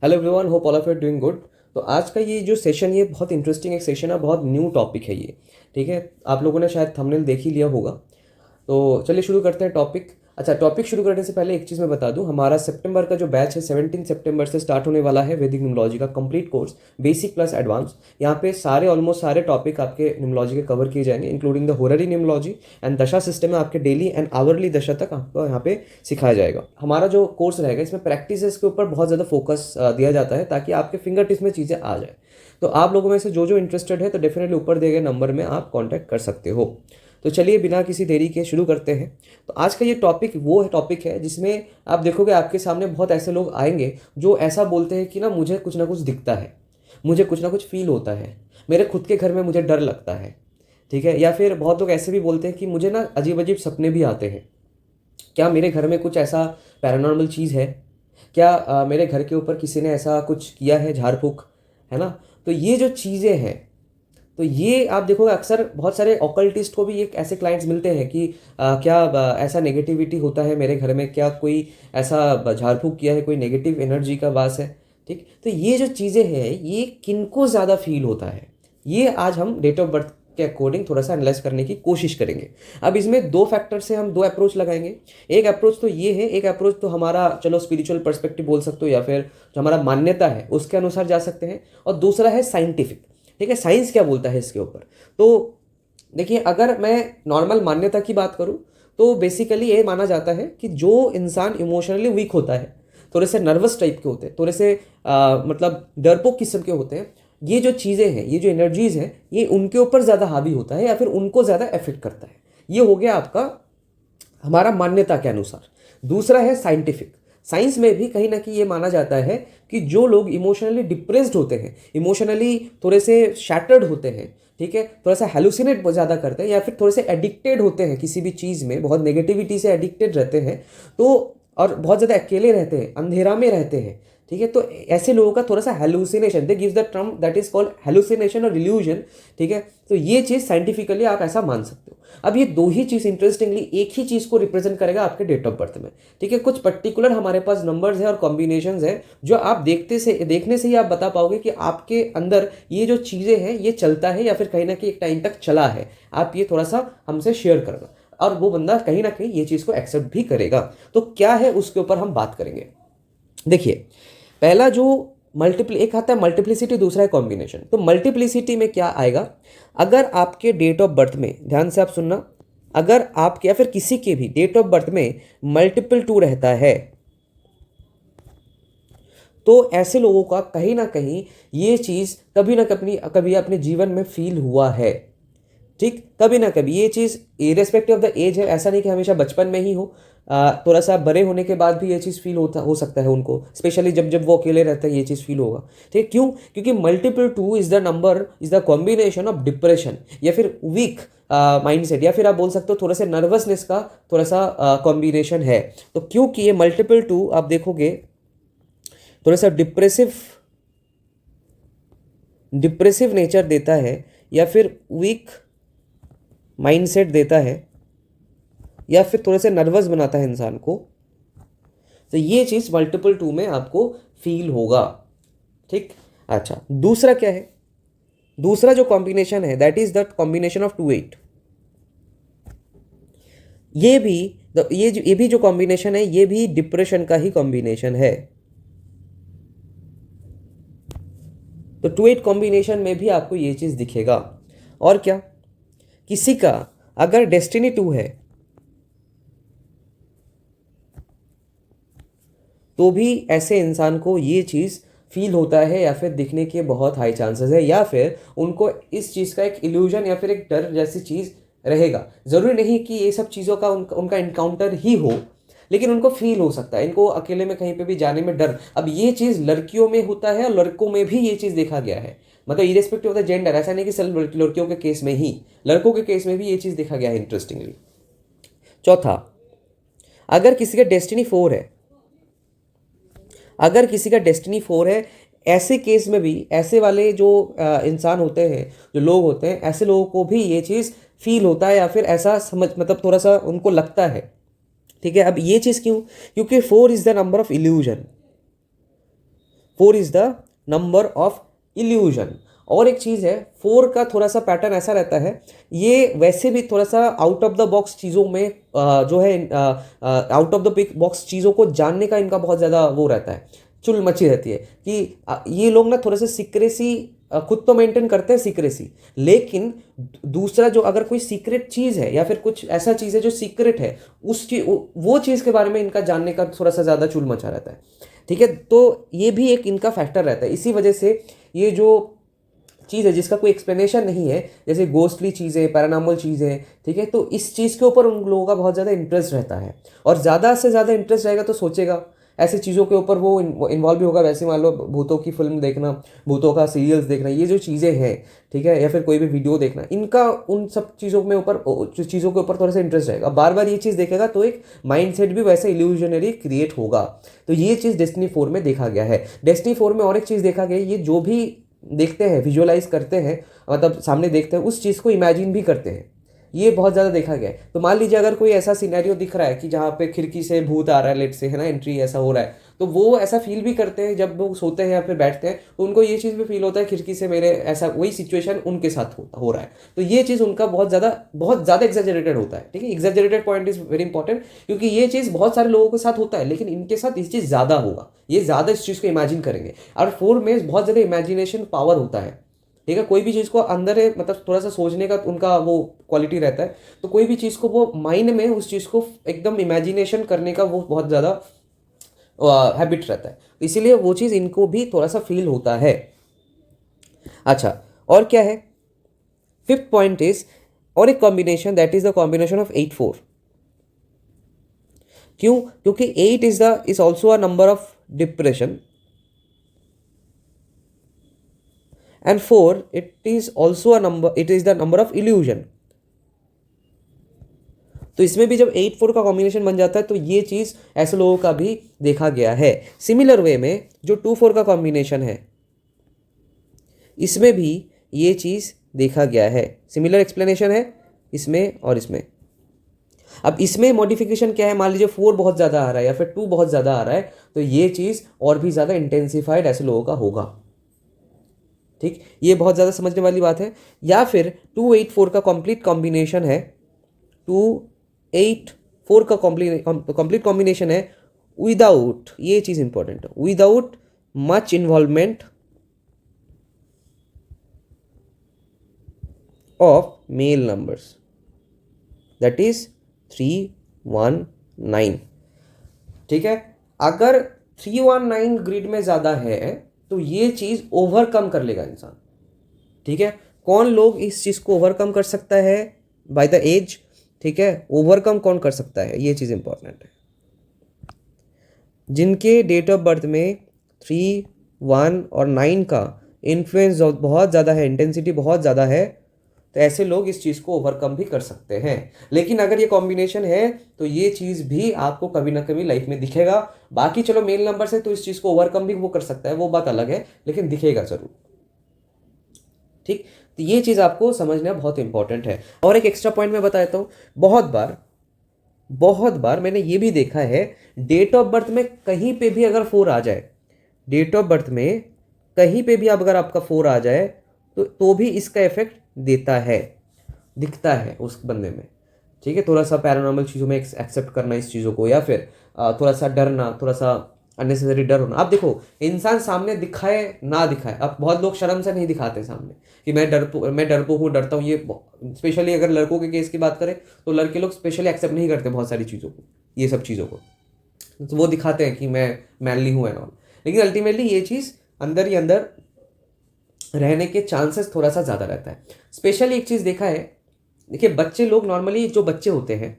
Hello everyone, hope all of you are doing good. तो आज का ये जो सेशन, ये बहुत इंटरेस्टिंग एक सेशन है, बहुत न्यू टॉपिक है ये। ठीक है, आप लोगों ने शायद थंबनेल देख ही लिया होगा। तो चलिए शुरू करते हैं टॉपिक। अच्छा, टॉपिक शुरू करने से पहले एक चीज़ मैं बता दूं, हमारा सितंबर का जो बैच है 17 सितंबर से स्टार्ट होने वाला है वैदिक न्यूमरोलॉजी का complete course, basic plus advance. यहाँ पे ऑलमोस्ट सारे टॉपिक आपके न्यूमरोलॉजी के कवर किए जाएंगे, इंक्लूडिंग द होररी न्यूमरोलॉजी एंड दशा सिस्टम में आपके डेली एंड आवरली दशा तक आपको यहाँ पे सिखाया जाएगा। हमारा जो कोर्स रहेगा इसमें प्रैक्टिसेस के ऊपर बहुत ज़्यादा फोकस दिया जाता है ताकि आपके फिंगर टिप्स में चीज़ें आ जाए। तो आप लोगों में से जो इंटरेस्टेड है तो डेफिनेटली ऊपर दिए गए नंबर में आप कॉन्टैक्ट कर सकते हो। तो चलिए बिना किसी देरी के शुरू करते हैं। तो आज का ये टॉपिक वो टॉपिक है जिसमें आप देखोगे आपके सामने बहुत ऐसे लोग आएंगे जो ऐसा बोलते हैं कि मुझे कुछ ना कुछ दिखता है, मुझे कुछ ना कुछ फील होता है, मेरे खुद के घर में मुझे डर लगता है। ठीक है, या फिर बहुत लोग ऐसे भी बोलते हैं कि मुझे अजीब अजीब सपने भी आते हैं। क्या मेरे घर में कुछ ऐसा पैरानॉर्मल चीज़ है? क्या मेरे घर के ऊपर किसी ने ऐसा कुछ किया है, झाड़ फूक, है ना? तो ये जो चीज़ें हैं, तो ये आप देखोगे अक्सर बहुत सारे ऑकल्टिस्ट को भी एक ऐसे क्लाइंट्स मिलते हैं कि क्या ऐसा नेगेटिविटी होता है मेरे घर में, क्या कोई ऐसा झाड़ फूक किया है, कोई नेगेटिव एनर्जी का वास है। ठीक, तो ये जो चीज़ें हैं ये किनको ज़्यादा फील होता है, ये आज हम डेट ऑफ बर्थ के अकॉर्डिंग थोड़ा सा एनालाइज करने की कोशिश करेंगे। अब इसमें दो फैक्टर से हम दो अप्रोच लगाएंगे। एक अप्रोच तो ये है, एक अप्रोच तो हमारा चलो स्पिरिचुअल पर्सपेक्टिव बोल सकते हो या फिर जो हमारा मान्यता है उसके अनुसार जा सकते हैं, और दूसरा है साइंटिफिक। ठीक है, साइंस क्या बोलता है इसके ऊपर। तो देखिए, अगर मैं नॉर्मल मान्यता की बात करूं तो बेसिकली ये माना जाता है कि जो इंसान इमोशनली वीक होता है, थोड़े से नर्वस टाइप के होते हैं, थोड़े से मतलब डरपोक किस्म के होते हैं, ये जो चीज़ें हैं, ये जो एनर्जीज हैं, ये उनके ऊपर ज़्यादा हावी होता है या फिर उनको ज़्यादा इफेक्ट करता है। ये हो गया आपका हमारा मान्यता के अनुसार। दूसरा है साइंटिफिक। साइंस में भी कहीं ना कहीं ये माना जाता है कि जो लोग इमोशनली डिप्रेस्ड होते हैं, इमोशनली थोड़े से शैटर्ड होते हैं, ठीक है, थोड़ा सा हेलुसिनेट ज़्यादा करते हैं या फिर थोड़े से एडिक्टेड होते हैं किसी भी चीज़ में, बहुत नेगेटिविटी से एडिक्टेड रहते हैं, तो और बहुत ज़्यादा अकेले रहते हैं, अंधेरा में रहते हैं। ठीक है, तो ऐसे लोगों का थोड़ा सा hallucination, they gives the term that is called hallucination और इल्यूजन। ठीक है, तो ये चीज़ साइंटिफिकली आप ऐसा मान सकते हो। अब ये दो ही चीज़ इंटरेस्टिंगली एक ही चीज़ को रिप्रेजेंट करेगा आपके डेट ऑफ बर्थ में। ठीक है, कुछ पर्टिकुलर हमारे पास नंबर्स है और कॉम्बिनेशंस है जो आप देखने से ही आप बता पाओगे कि आपके अंदर ये जो चीज़ें हैं ये चलता है या फिर कहीं ना कहीं एक टाइम तक चला है। आप ये थोड़ा सा हमसे शेयर करना और वो बंदा कहीं ना कहीं ये चीज़ को एक्सेप्ट भी करेगा। तो क्या है उसके ऊपर हम बात करेंगे। देखिए, पहला जो एक आता है मल्टीप्लिसिटी, दूसरा है कॉम्बिनेशन। तो मल्टीप्लिसिटी में क्या आएगा, अगर आपके डेट ऑफ बर्थ में, ध्यान से आप सुनना, अगर आपके या फिर किसी के भी डेट ऑफ बर्थ में मल्टीपल 2 रहता है तो ऐसे लोगों का कहीं ना कहीं ये चीज़ कभी ना कभी अपने जीवन में फील हुआ है। ठीक, कभी ना कभी ये चीज़ इरेस्पेक्टिव ऑफ द एज है, ऐसा नहीं कि हमेशा बचपन में ही हो, थोड़ा सा बड़े होने के बाद भी ये चीज़ फील हो सकता है उनको, स्पेशली जब वो अकेले रहते हैं ये चीज़ फील होगा। ठीक, क्यों? क्योंकि multiple 2 is the combination of depression या फिर वीक माइंडसेट, या फिर आप बोल सकते हो थोड़ा सा नर्वसनेस का थोड़ा सा कॉम्बिनेशन है। तो क्योंकि ये मल्टीपल 2 आप देखोगे थोड़ा सा डिप्रेसिव नेचर देता है या फिर वीक माइंडसेट देता है या फिर थोड़े से नर्वस बनाता है इंसान को, तो ये चीज़ मल्टीपल 2 में आपको फील होगा। ठीक, अच्छा, दूसरा क्या है? दूसरा जो कॉम्बिनेशन है that is the combination of 2 8। ये भी जो कॉम्बिनेशन है ये भी डिप्रेशन का ही कॉम्बिनेशन है। तो 2 8 कॉम्बिनेशन में भी आपको ये चीज़ दिखेगा। और क्या, किसी का अगर डेस्टिनी 2 है तो भी ऐसे इंसान को ये चीज़ फील होता है या फिर दिखने के बहुत हाई चांसेस है, या फिर उनको इस चीज़ का एक इल्यूजन या फिर एक डर जैसी चीज़ रहेगा। ज़रूरी नहीं कि ये सब चीज़ों का उनका इनकाउंटर ही हो, लेकिन उनको फील हो सकता है, इनको अकेले में कहीं पे भी जाने में डर। अब ये चीज़ लड़कियों में होता है और लड़कों में भी ये चीज़ देखा गया है, मतलब इरेस्पेक्टिव ऑफ द जेंडर, ऐसा नहीं कि सिर्फ लड़कियों के केस में ही, लड़कों के केस में भी ये चीज़ देखा गया है इंटरेस्टिंगली। चौथा, अगर किसी का डेस्टिनी 4 है, अगर किसी का डेस्टिनी 4 है, ऐसे केस में भी ऐसे वाले जो इंसान होते हैं, जो लोग होते हैं, ऐसे लोगों को भी ये चीज़ फील होता है या फिर ऐसा मतलब थोड़ा सा उनको लगता है। ठीक है, अब ये चीज़ क्यों? क्योंकि 4 is the number of illusion. 4 is the number of illusion. और एक चीज़ है, 4 का थोड़ा सा पैटर्न ऐसा रहता है, ये वैसे भी थोड़ा सा आउट ऑफ द बॉक्स चीज़ों में जो है आउट ऑफ द बॉक्स चीज़ों को जानने का इनका बहुत ज़्यादा वो रहता है, चुल मची रहती है कि ये लोग ना थोड़ा सा सीक्रेसी खुद तो मेंटेन करते हैं सीक्रेसी, लेकिन दूसरा जो अगर कोई सीक्रेट चीज़ है या फिर कुछ ऐसा चीज़ है जो सीक्रेट है, उस चीज वो चीज़ के बारे में इनका जानने का थोड़ा सा ज़्यादा चुल मचा रहता है। ठीक है, तो ये भी एक इनका फैक्टर रहता है। इसी वजह से ये जो चीज़ है जिसका कोई एक्सप्लेनेशन नहीं है, जैसे गोस्टली चीज़ें, पैरानॉर्मल चीज़ें, ठीक है, तो इस चीज़ के ऊपर उन लोगों का बहुत ज़्यादा इंटरेस्ट रहता है। और ज़्यादा से ज़्यादा इंटरेस्ट रहेगा तो सोचेगा ऐसी चीज़ों के ऊपर वो इन्वॉल्व भी होगा। वैसे मान लो भूतों की फिल्म देखना, भूतों का सीरियल्स देखना, ये जो चीज़ें हैं, ठीक है, या फिर कोई भी वीडियो देखना, इनका उन सब चीज़ों में ऊपर चीज़ों के ऊपर थोड़ा सा इंटरेस्ट रहेगा। बार बार ये चीज़ देखेगा तो एक माइंडसेट भी वैसे इल्यूजनरी क्रिएट होगा। तो ये चीज़ डेस्टिनी 4 में देखा गया है। डेस्टिनी 4 में और एक चीज़ देखा गया है, ये जो भी देखते हैं, विजुअलाइज करते हैं, मतलब सामने देखते हैं, उस चीज़ को इमेजिन भी करते हैं। ये बहुत ज़्यादा देखा गया है। तो मान लीजिए अगर कोई ऐसा सिनेरियो दिख रहा है कि जहाँ पे खिड़की से भूत आ रहा है, लेट से, है ना, एंट्री ऐसा हो रहा है, तो वो ऐसा फील भी करते हैं जब वो सोते हैं या फिर बैठते हैं, तो उनको ये चीज़ भी फील होता है खिड़की से मेरे ऐसा वही सिचुएशन उनके साथ हो रहा है। तो ये चीज़ उनका बहुत ज़्यादा एग्जैजरेटेड होता है। ठीक है, exaggerated point is very important, क्योंकि ये चीज़ बहुत सारे लोगों के साथ होता है, लेकिन इनके साथ इस चीज़ ज़्यादा होगा, ये ज़्यादा इस चीज़ को इमेजिन करेंगे। और 4 में बहुत ज़्यादा इमेजिनेशन पावर होता है। ठीक है, कोई भी चीज़ को अंदर है, मतलब थोड़ा सा सोचने का उनका वो क्वालिटी रहता है, तो कोई भी चीज़ को वो माइंड में उस चीज़ को एकदम इमेजिनेशन करने का वो बहुत ज़्यादा हैबिट रहता है, तो इसीलिए वो चीज़ इनको भी थोड़ा सा फील होता है। अच्छा, और क्या है, फिफ्थ पॉइंट इज और एक combination, that is the combination of 8 4। क्यों? क्योंकि 8 is also a number of depression, and 4 it is also a number, it is the number of illusion। तो इसमें भी जब 8 4 का कॉम्बिनेशन बन जाता है तो ये चीज़ ऐसे लोगों का भी देखा गया है। सिमिलर वे में जो 2 4 का कॉम्बिनेशन है, इसमें भी ये चीज़ देखा गया है। सिमिलर एक्सप्लेनेशन है इसमें और इसमें। अब इसमें मॉडिफिकेशन क्या है, मान लीजिए 4 बहुत ज़्यादा आ रहा है या फिर 2 बहुत ज़्यादा आ रहा है, तो ये चीज़ और भी ज़्यादा इंटेंसिफाइड ऐसे लोगों का होगा। ठीक, ये बहुत ज़्यादा समझने वाली बात है। या फिर 2 8 4 का कंप्लीट कॉम्बिनेशन है, 2 8 4 का कंप्लीट कॉम्बिनेशन है विदाउट, ये चीज़ इंपॉर्टेंट है, without much involvement of male numbers, that is 3 1 9। ठीक है, अगर 319 ग्रिड में ज़्यादा है तो ये चीज़ ओवरकम कर लेगा इंसान। ठीक है, कौन लोग इस चीज़ को ओवरकम कर सकता है बाय द एज? ठीक है, ओवरकम कौन कर सकता है, ये चीज़ इंपॉर्टेंट है। जिनके डेट ऑफ बर्थ में 3 1 और 9 का इन्फ्लुएंस बहुत ज़्यादा है, इंटेंसिटी बहुत ज़्यादा है, तो ऐसे लोग इस चीज़ को ओवरकम भी कर सकते हैं। लेकिन अगर ये कॉम्बिनेशन है तो ये चीज़ भी आपको कभी ना कभी लाइफ में दिखेगा। बाकी चलो मेल नंबर से तो इस चीज़ को ओवरकम भी वो कर सकता है, वो बात अलग है, लेकिन दिखेगा ज़रूर। ठीक, तो ये चीज़ आपको समझना बहुत इंपॉर्टेंट है। और एक एक्स्ट्रा पॉइंट मैं बताता हूँ, बहुत बार मैंने ये भी देखा है, डेट ऑफ बर्थ में कहीं पे भी अगर 4 आ जाए, डेट ऑफ बर्थ में कहीं पे भी अगर आपका 4 आ जाए तो भी इसका इफेक्ट देता है, दिखता है उस बंदे में। ठीक है, थोड़ा सा पैरानॉर्मल चीज़ों में एक्सेप्ट करना इस चीज़ों को, या फिर थोड़ा सा डरना, थोड़ा सा अननेसेसरी डर होना। आप देखो, इंसान सामने दिखाए ना दिखाए, अब बहुत लोग शर्म से नहीं दिखाते सामने कि मैं डरपोक हूँ, डरता हूँ। ये स्पेशली अगर लड़कों के केस की बात करें तो लड़के लोग स्पेशली एक्सेप्ट नहीं करते बहुत सारी चीज़ों को, ये सब चीज़ों को, तो वो दिखाते हैं कि मैं मैनली हूँ एंड ऑल, लेकिन अल्टीमेटली ये चीज़ अंदर ही अंदर रहने के चांसेस थोड़ा सा ज़्यादा रहता है। स्पेशली एक चीज़ देखा है, देखिए बच्चे लोग नॉर्मली जो बच्चे होते हैं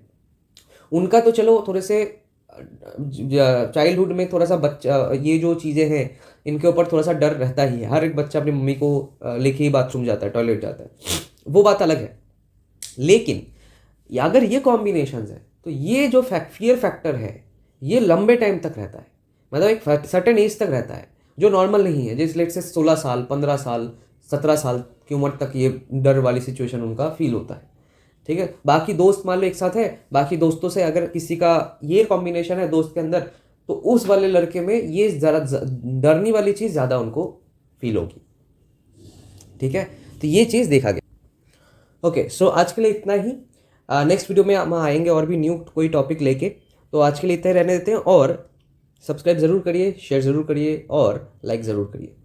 उनका तो चलो थोड़े से चाइल्डहुड में थोड़ा सा बच्चा, ये जो चीज़ें हैं इनके ऊपर थोड़ा सा डर रहता ही है। हर एक बच्चा अपनी मम्मी को लेके ही बाथरूम जाता है, टॉयलेट जाता है, वो बात अलग है। लेकिन अगर ये कॉम्बिनेशन है तो ये जो फियर फैक्टर है ये लंबे टाइम तक रहता है, मतलब एक सर्टेन एज तक रहता है, जो नॉर्मल नहीं है। जिस लेट से 16 साल 15 साल 17 साल की उम्र तक ये डर वाली सिचुएशन उनका फील होता है। ठीक है, बाकी दोस्त मान लो एक साथ है, बाकी दोस्तों से अगर किसी का ये कॉम्बिनेशन है दोस्त के अंदर, तो उस वाले लड़के में ये ज़रा डरने वाली चीज़ ज़्यादा उनको फील होगी। ठीक है, तो ये चीज़ देखा गया। ओके, सो आज के लिए इतना ही। नेक्स्ट वीडियो में हम आएंगे और भी न्यू कोई टॉपिक लेके। तो आज के लिए इतना ही रहने देते हैं, और सब्सक्राइब ज़रूर करिए, शेयर ज़रूर करिए और लाइक ज़रूर करिए।